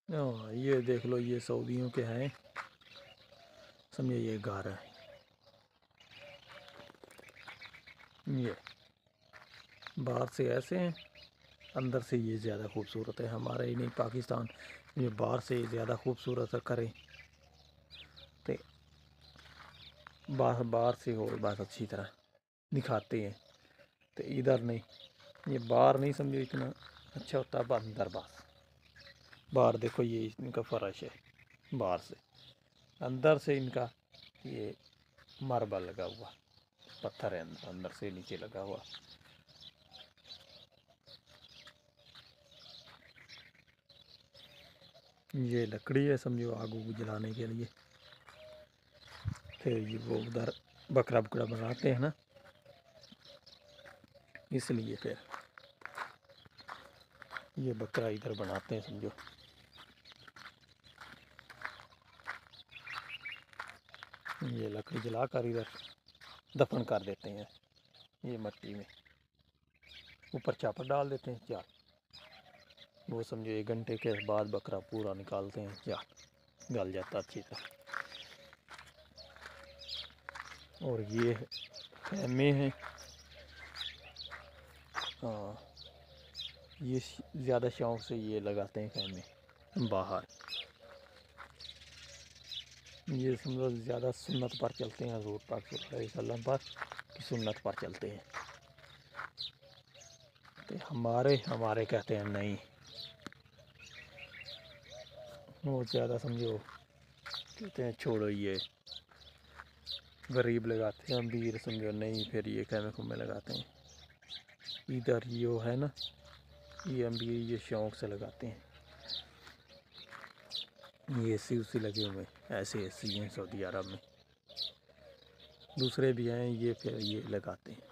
یہ دیکھ لو، یہ سعودیوں کے ہیں، سمجھے، یہ گھر ہے، یہ باہر سے ایسے ہیں، اندر سے یہ زیادہ خوبصورت ہے. ہمارے ہی نہیں، پاکستان یہ باہر سے زیادہ خوبصورت کرے تو باہر سے ہو بات اچھی طرح دکھاتے ہیں، تو ادھر نہیں، یہ باہر نہیں سمجھو اتنا اچھا ہوتا، اندر باہر دیکھو یہ ان کا فرش ہے، باہر سے، اندر سے ان کا یہ ماربل لگا ہوا، پتھر ہے اندر سے نیچے لگا ہوا. یہ لکڑی ہے سمجھو آگ جلانے کے لیے. پھر یہ وہ ادھر بکرا بناتے ہیں نا، اس لیے پھر یہ بکرا ادھر بناتے ہیں سمجھو. یہ لکڑی جلا کر ادھر دفن کر دیتے ہیں، یہ مٹی میں اوپر چاپر ڈال دیتے ہیں. کیا وہ سمجھو 1 گھنٹے کے بعد بکرا پورا نکالتے ہیں، کیا گل جاتا اچھی طرح. اور یہ خیمے ہیں، ہاں یہ زیادہ شوق سے یہ لگاتے ہیں خیمے باہر. یہ سمجھو زیادہ سنت پر چلتے ہیں، حضور پاک صلی اللہ علیہ وسلم پر کی سنت پر چلتے ہیں. تو ہمارے کہتے ہیں نہیں، وہ زیادہ سمجھو کہتے ہیں چھوڑو، یہ غریب لگاتے ہیں، امیر سمجھو نہیں، پھر یہ خیمے لگاتے ہیں. ادھر یہ ہے نا، یہ امیر یہ شوق سے لگاتے ہیں. یہ اے سی لگے ہوئے، ایسے اے سی ہیں سعودی عرب میں، دوسرے بھی ہیں، یہ پھر یہ لگاتے ہیں.